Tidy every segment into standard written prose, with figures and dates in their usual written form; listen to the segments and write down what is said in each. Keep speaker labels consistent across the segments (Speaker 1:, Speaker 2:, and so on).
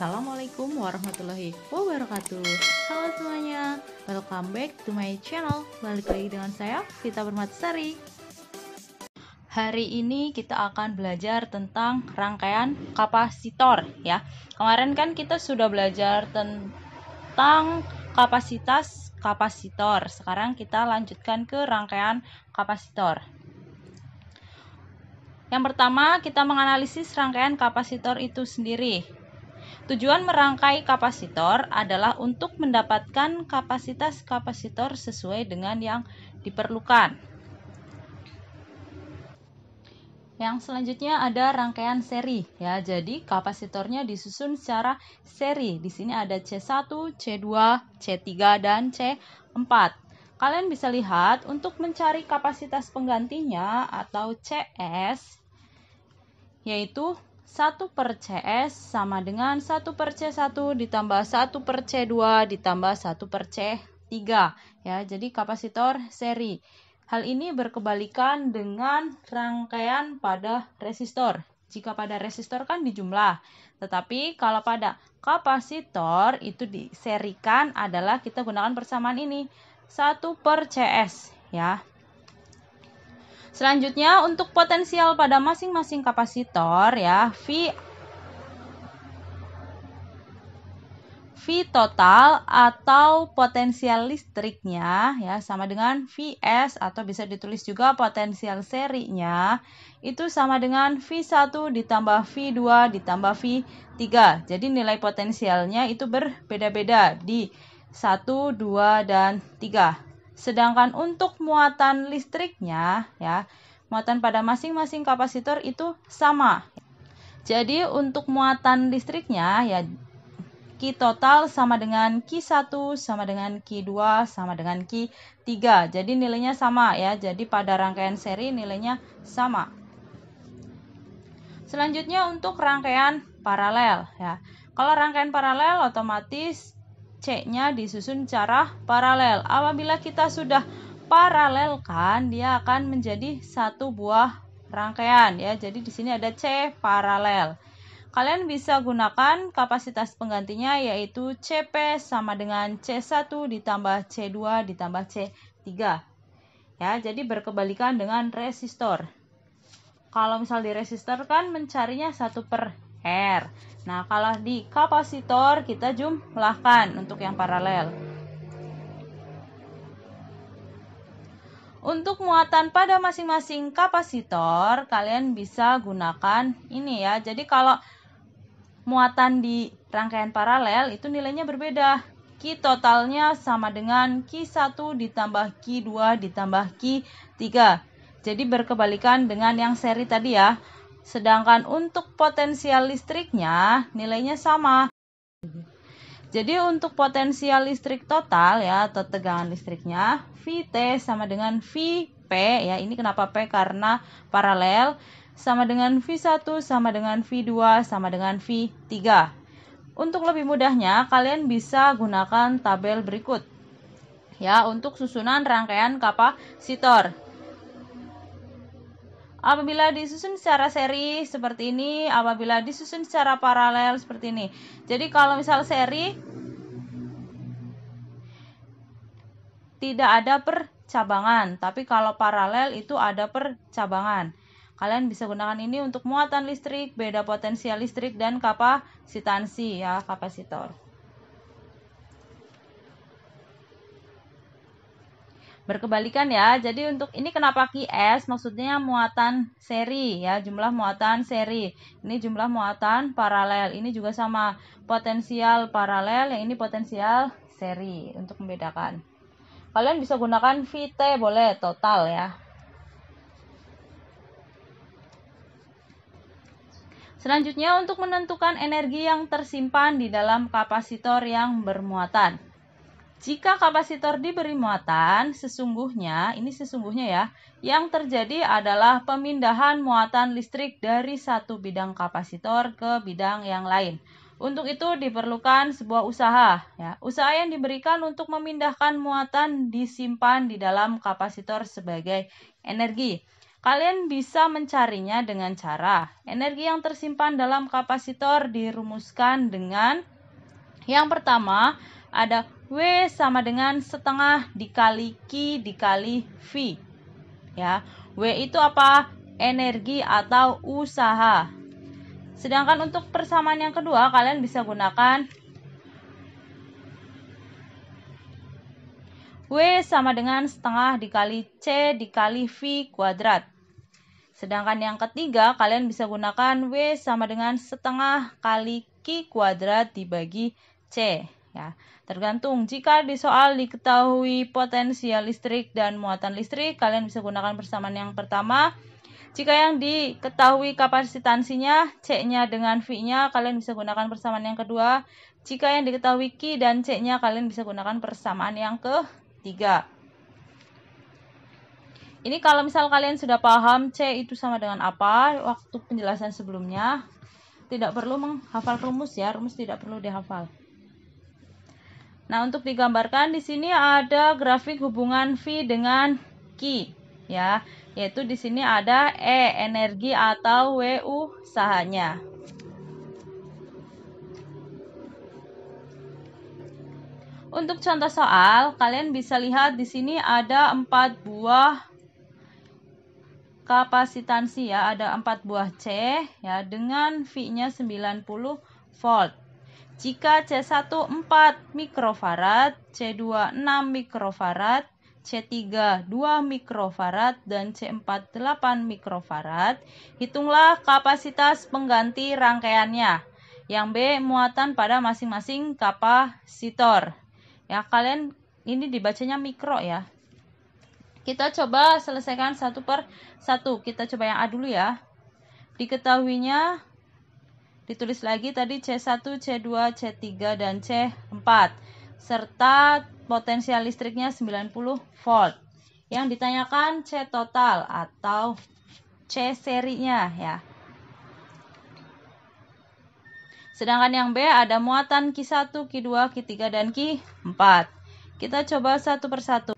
Speaker 1: Assalamualaikum warahmatullahi wabarakatuh. Halo semuanya, welcome back to my channel. Balik lagi dengan saya, Vita Permatasari. Hari ini kita akan belajar tentang rangkaian kapasitor ya. Kemarin kan kita sudah belajar tentang kapasitas kapasitor. Sekarang kita lanjutkan ke rangkaian kapasitor. Yang pertama, kita menganalisis rangkaian kapasitor itu sendiri. Tujuan merangkai kapasitor adalah untuk mendapatkan kapasitas kapasitor sesuai dengan yang diperlukan. Yang selanjutnya ada rangkaian seri ya. Jadi kapasitornya disusun secara seri. Di sini ada C1, C2, C3 dan C4. Kalian bisa lihat untuk mencari kapasitas penggantinya atau CS, yaitu 1/CS sama dengan 1/C1 ditambah 1/C2 ditambah 1/C3 ya. Jadi kapasitor seri. Hal ini berkebalikan dengan rangkaian pada resistor. Jika pada resistor kan dijumlah, tetapi kalau pada kapasitor itu diserikan adalah kita gunakan persamaan ini 1/CS ya. Selanjutnya untuk potensial pada masing-masing kapasitor ya, V total atau potensial listriknya ya sama dengan Vs atau bisa ditulis juga potensial serinya itu sama dengan V1 ditambah V2 ditambah V3. Jadi nilai potensialnya itu berbeda-beda di 1, 2, dan 3. Sedangkan untuk muatan listriknya ya, muatan pada masing-masing kapasitor itu sama. Jadi untuk muatan listriknya ya Q total sama dengan Q1 sama dengan Q2 sama dengan Q3. Jadi nilainya sama ya. Jadi pada rangkaian seri nilainya sama. Selanjutnya untuk rangkaian paralel ya. Kalau rangkaian paralel otomatis C-nya disusun secara paralel. Apabila kita sudah paralelkan, dia akan menjadi satu buah rangkaian ya. Jadi di sini ada C paralel. Kalian bisa gunakan kapasitas penggantinya yaitu CP sama dengan C1 ditambah C2 ditambah C3. Ya, jadi berkebalikan dengan resistor. Kalau misal di resistor kan mencarinya 1/R. Nah, kalau di kapasitor kita jumlahkan untuk yang paralel. Untuk muatan pada masing-masing kapasitor, kalian bisa gunakan ini ya. Jadi kalau muatan di rangkaian paralel itu nilainya berbeda. Q totalnya sama dengan Q1 ditambah Q2 ditambah Q3. Jadi berkebalikan dengan yang seri tadi ya. Sedangkan untuk potensial listriknya nilainya sama. Jadi untuk potensial listrik total ya atau tegangan listriknya Vt sama dengan Vp ya. Ini kenapa P? Karena paralel sama dengan V1 sama dengan V2 sama dengan V3. Untuk lebih mudahnya kalian bisa gunakan tabel berikut. Ya, untuk susunan rangkaian kapasitor. Apabila disusun secara seri seperti ini, apabila disusun secara paralel seperti ini. Jadi kalau misal seri tidak ada percabangan, tapi kalau paralel itu ada percabangan. Kalian bisa gunakan ini untuk muatan listrik, beda potensial listrik dan kapasitansi ya, kapasitor. Berkebalikan ya. Jadi untuk ini kenapa QS maksudnya muatan seri ya, jumlah muatan seri. Ini jumlah muatan paralel. Ini juga sama, potensial paralel, yang ini potensial seri untuk membedakan. Kalian bisa gunakan VT boleh total ya. Selanjutnya untuk menentukan energi yang tersimpan di dalam kapasitor yang bermuatan. Jika kapasitor diberi muatan, sesungguhnya ya, yang terjadi adalah pemindahan muatan listrik dari satu bidang kapasitor ke bidang yang lain. Untuk itu diperlukan sebuah usaha ya. Usaha yang diberikan untuk memindahkan muatan disimpan di dalam kapasitor sebagai energi. Kalian bisa mencarinya dengan cara energi yang tersimpan dalam kapasitor dirumuskan dengan yang pertama ada W sama dengan setengah dikali Q dikali V. Ya, W itu apa? Energi atau usaha. Sedangkan untuk persamaan yang kedua kalian bisa gunakan W sama dengan setengah dikali C dikali V kuadrat. Sedangkan yang ketiga, kalian bisa gunakan W sama dengan setengah kali Q kuadrat dibagi C. Ya, tergantung. Jika di soal diketahui potensial listrik dan muatan listrik, kalian bisa gunakan persamaan yang pertama. Jika yang diketahui kapasitansinya, C-nya dengan V-nya, kalian bisa gunakan persamaan yang kedua. Jika yang diketahui Q dan C-nya, kalian bisa gunakan persamaan yang ketiga. Ini kalau misal kalian sudah paham C itu sama dengan apa, waktu penjelasan sebelumnya, tidak perlu menghafal rumus ya, rumus tidak perlu dihafal. Nah, untuk digambarkan di sini ada grafik hubungan V dengan Q, ya, yaitu di sini ada E energi atau W usahanya. Untuk contoh soal, kalian bisa lihat di sini ada 4 buah kapasitansi ya, ada 4 buah C ya dengan V-nya 90 volt. Jika C1 4 mikrofarad, C2 6 mikrofarad, C3 2 mikrofarad dan C4 8 mikrofarad, hitunglah kapasitas pengganti rangkaiannya. Yang B muatan pada masing-masing kapasitor. Ya, kalian ini dibacanya mikro ya. Kita coba selesaikan satu per satu. Kita coba yang A dulu ya. Diketahuinya, ditulis lagi tadi C1, C2, C3, dan C4. Serta potensial listriknya 90 volt. Yang ditanyakan C total atau C serinya ya. Sedangkan yang B ada muatan Q1, Q2, Q3, dan Q4. Kita coba satu per satu.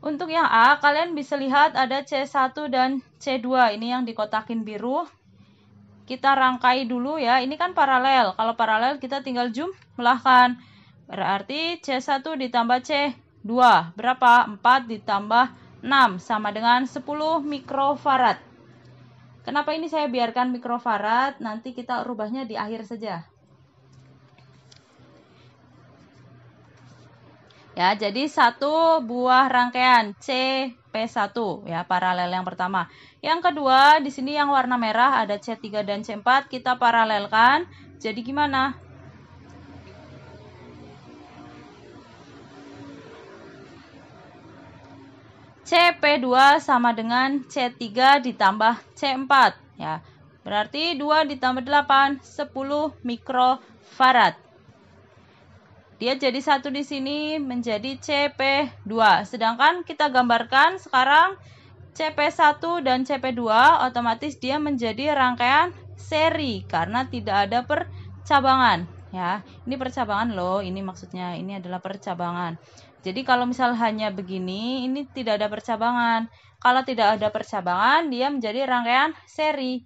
Speaker 1: Untuk yang A, kalian bisa lihat ada C1 dan C2. Ini yang dikotakin biru. Kita rangkai dulu ya. Ini kan paralel. Kalau paralel kita tinggal jumlahkan. Berarti C1 ditambah C2. Berapa? 4 ditambah 6. Sama dengan 10 mikrofarad. Kenapa ini saya biarkan mikrofarad? Nanti kita rubahnya di akhir saja. Ya, jadi satu buah rangkaian CP1 ya, paralel yang pertama. Yang kedua, di sini yang warna merah ada C3 dan C4, kita paralelkan. Jadi gimana? CP2 sama dengan C3 ditambah C4 ya. Berarti 2 ditambah 8 10 mikrofarad. Dia jadi satu di sini menjadi CP2. Sedangkan kita gambarkan sekarang CP1 dan CP2 otomatis dia menjadi rangkaian seri karena tidak ada percabangan ya. Ini percabangan loh, ini maksudnya ini adalah percabangan. Jadi kalau misal hanya begini, ini tidak ada percabangan. Kalau tidak ada percabangan, dia menjadi rangkaian seri.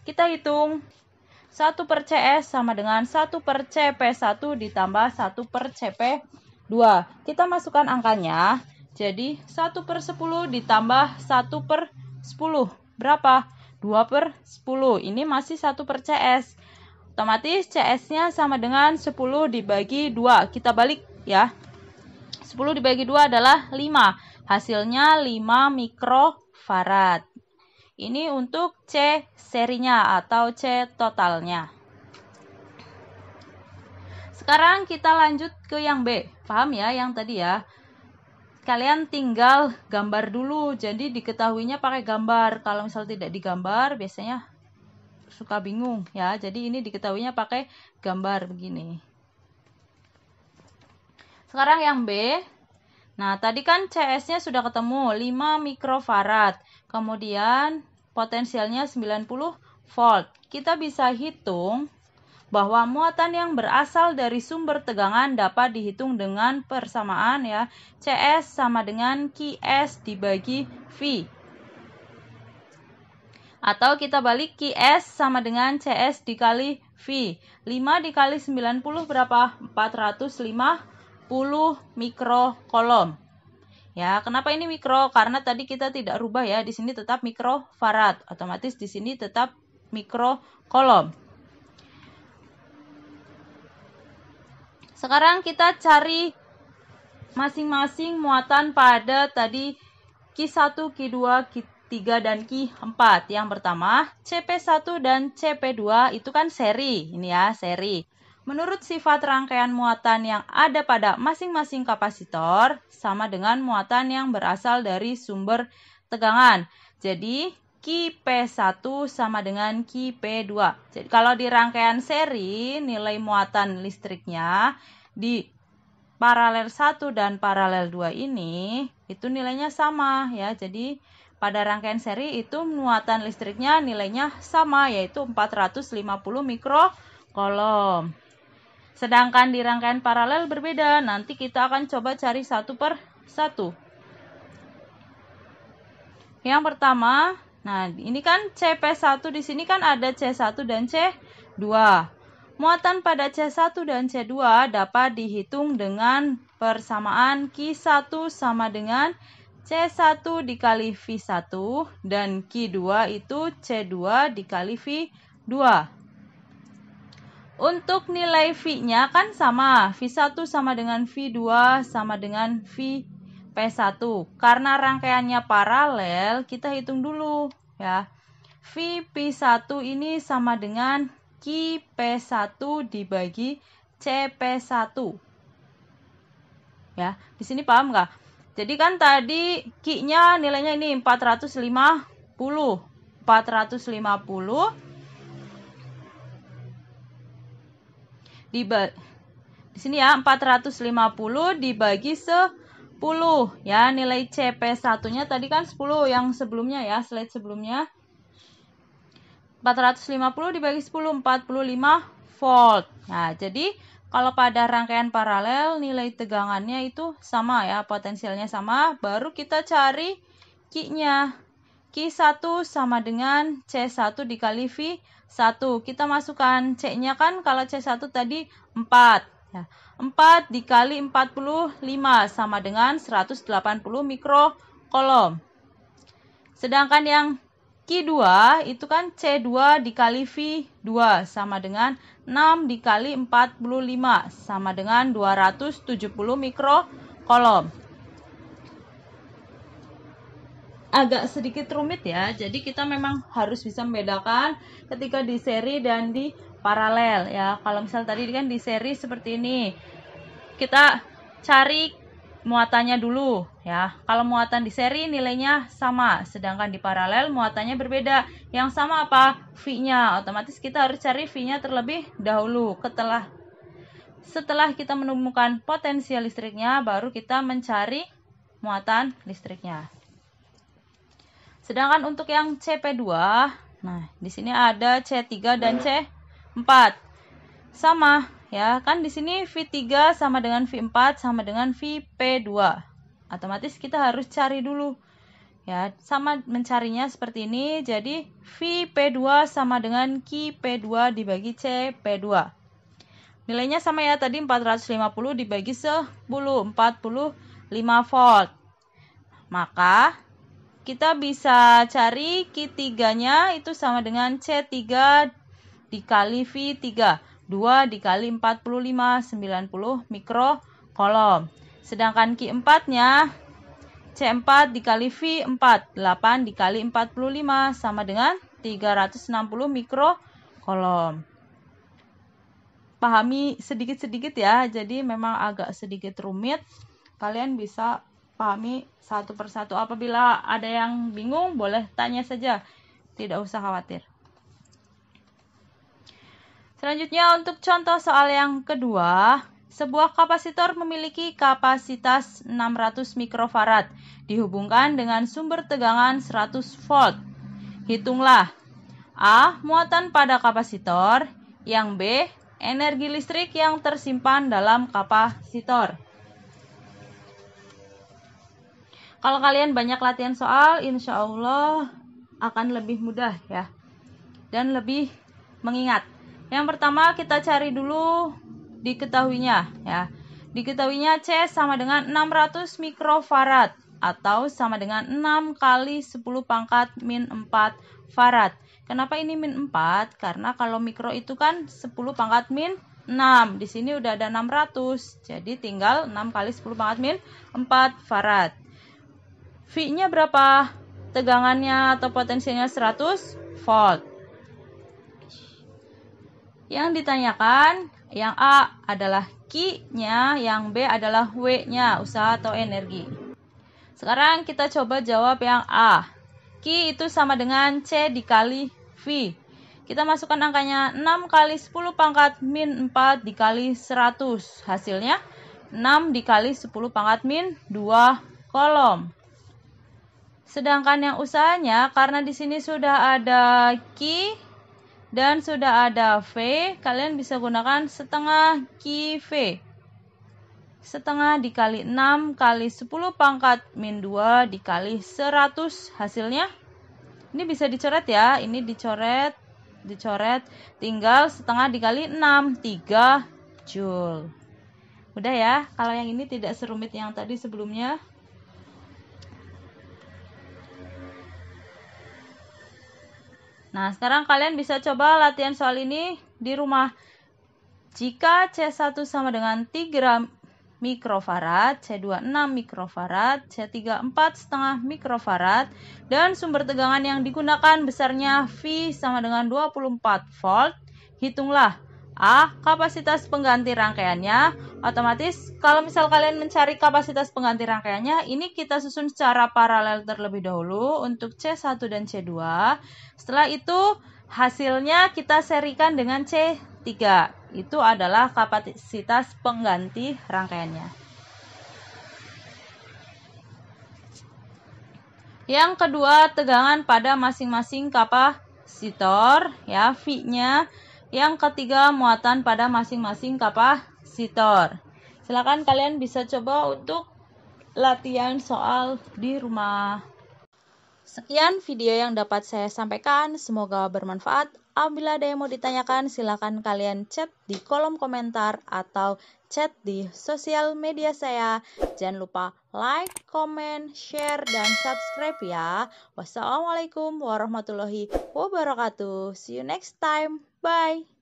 Speaker 1: Kita hitung. 1 per CS sama dengan 1 per CP1 ditambah 1 per CP2. Kita masukkan angkanya. Jadi 1 per 10 ditambah 1 per 10. Berapa? 2 per 10. Ini masih 1 per CS. Otomatis CS-nya sama dengan 10 dibagi 2. Kita balik ya. 10 dibagi 2 adalah 5. Hasilnya 5 mikrofarad. Ini untuk C serinya atau C totalnya. Sekarang kita lanjut ke yang B. Paham ya yang tadi ya? Kalian tinggal gambar dulu. Jadi diketahuinya pakai gambar. Kalau misal tidak digambar biasanya suka bingung ya. Jadi ini diketahuinya pakai gambar begini. Sekarang yang B. Nah, tadi kan CS-nya sudah ketemu 5 mikrofarad. Kemudian potensialnya 90 volt. Kita bisa hitung bahwa muatan yang berasal dari sumber tegangan dapat dihitung dengan persamaan ya. CS sama dengan QS dibagi V. Atau kita balik QS sama dengan CS dikali V. 5 dikali 90 berapa? 450 mikrokolom. Ya, kenapa ini mikro? Karena tadi kita tidak rubah ya, di sini tetap mikrofarad. Otomatis di sini tetap mikrokolom. Sekarang kita cari masing-masing muatan pada tadi Q1, Q2, Q3, dan Q4. Yang pertama, CP1 dan CP2 itu kan seri. Ini ya, seri. Menurut sifat rangkaian muatan yang ada pada masing-masing kapasitor sama dengan muatan yang berasal dari sumber tegangan. Jadi, Qp1 sama dengan Qp2. Jadi, kalau di rangkaian seri, nilai muatan listriknya di paralel 1 dan paralel 2 ini, itu nilainya sama ya. Jadi, pada rangkaian seri itu muatan listriknya nilainya sama, yaitu 450 mikrokolom. Sedangkan di rangkaian paralel berbeda. Nanti kita akan coba cari satu per satu. Yang pertama, nah ini kan CP1, di sini kan ada C1 dan C2. Muatan pada C1 dan C2 dapat dihitung dengan persamaan Q1 sama dengan C1 dikali V1 dan Q2 itu C2 dikali V2. Untuk nilai V-nya kan sama, V1 sama dengan V2 sama dengan Vp1. Karena rangkaiannya paralel, kita hitung dulu ya. Vp1 ini sama dengan Qp1 dibagi Cp1. Ya, di sini paham nggak? Jadi kan tadi Q-nya nilainya ini 450. 450 di sini ya, 450 dibagi 10 ya. Nilai CP1-nya tadi kan 10 yang sebelumnya ya, slide sebelumnya. 450 dibagi 10, 45 volt. Nah, jadi kalau pada rangkaian paralel nilai tegangannya itu sama ya, potensialnya sama. Baru kita cari Q-nya. Q1 sama dengan C1 dikali V1. Kita masukkan C-nya kan kalau C1 tadi 4. Ya. 4 dikali 45 sama dengan 180 mikrokolom. Sedangkan yang Q2 itu kan C2 dikali V2 sama dengan 6 dikali 45 sama dengan 270 mikrokolom. Agak sedikit rumit ya, jadi kita memang harus bisa membedakan ketika di seri dan di paralel ya. Kalau misal tadi kan di seri seperti ini, kita cari muatannya dulu ya. Kalau muatan di seri nilainya sama, sedangkan di paralel muatannya berbeda. Yang sama apa? V-nya. Otomatis kita harus cari V-nya terlebih dahulu. Setelah kita menemukan potensial listriknya, baru kita mencari muatan listriknya. Sedangkan untuk yang CP2, nah di sini ada C3 dan C4. Sama ya, kan di sini V3 sama dengan V4 sama dengan Vp2. Otomatis kita harus cari dulu. Ya, sama mencarinya seperti ini. Jadi Vp2 sama dengan Qp2 dibagi Cp2. Nilainya sama ya, tadi 450 dibagi 10, 45 volt. Maka kita bisa cari Q3-nya itu sama dengan C3 dikali V3. 2 dikali 45, 90 mikrokolom. Sedangkan Q4-nya C4 dikali V4. 8 dikali 45 sama dengan 360 mikrokolom. Pahami sedikit-sedikit ya, jadi memang agak sedikit rumit. Kalian bisa pahami satu persatu. Apabila ada yang bingung, boleh tanya saja. Tidak usah khawatir. Selanjutnya untuk contoh soal yang kedua. Sebuah kapasitor memiliki kapasitas 600 mikrofarad. Dihubungkan dengan sumber tegangan 100 volt. Hitunglah A. Muatan pada kapasitor. Yang B. Energi listrik yang tersimpan dalam kapasitor. Kalau kalian banyak latihan soal, insya Allah akan lebih mudah ya, dan lebih mengingat. Yang pertama kita cari dulu diketahuinya ya. Diketahuinya C sama dengan 600 mikrofarad atau sama dengan 6 kali 10 pangkat min 4 farad. Kenapa ini min 4? Karena kalau mikro itu kan 10 pangkat min 6. Di sini udah ada 600. Jadi tinggal 6 kali 10 pangkat min 4 farad. V-nya berapa? Tegangannya atau potensinya 100 volt. Yang ditanyakan, yang A adalah Q-nya, yang B adalah W-nya, usaha atau energi. Sekarang kita coba jawab yang A. Q itu sama dengan C dikali V. Kita masukkan angkanya 6 kali 10 pangkat min 4 dikali 100. Hasilnya 6 dikali 10 pangkat min 2 kolom. Sedangkan yang usahanya, karena di sini sudah ada Q dan sudah ada V, kalian bisa gunakan setengah QV. Setengah dikali 6 kali 10 pangkat min 2 dikali 100. Hasilnya, ini bisa dicoret ya. Ini dicoret. Tinggal setengah dikali 6, 3 Joule. Udah ya, kalau yang ini tidak serumit yang tadi sebelumnya. Nah, sekarang kalian bisa coba latihan soal ini di rumah. Jika C1 sama dengan 3 mikrofarad, C2 6 mikrofarad, C3 4,5 mikrofarad, dan sumber tegangan yang digunakan besarnya V sama dengan 24 volt, hitunglah A. Kapasitas pengganti rangkaiannya. Otomatis kalau misal kalian mencari kapasitas pengganti rangkaiannya, ini kita susun secara paralel terlebih dahulu untuk C1 dan C2. Setelah itu hasilnya kita serikan dengan C3. Itu adalah kapasitas pengganti rangkaiannya. Yang kedua, tegangan pada masing-masing kapasitor ya, V-nya. Yang ketiga, muatan pada masing-masing kapasitor. Silakan kalian bisa coba untuk latihan soal di rumah. Sekian video yang dapat saya sampaikan, semoga bermanfaat. Apabila ada yang mau ditanyakan, silakan kalian chat di kolom komentar atau chat di sosial media saya. Jangan lupa like, comment, share, dan subscribe ya. Wassalamualaikum warahmatullahi wabarakatuh. See you next time. Bye.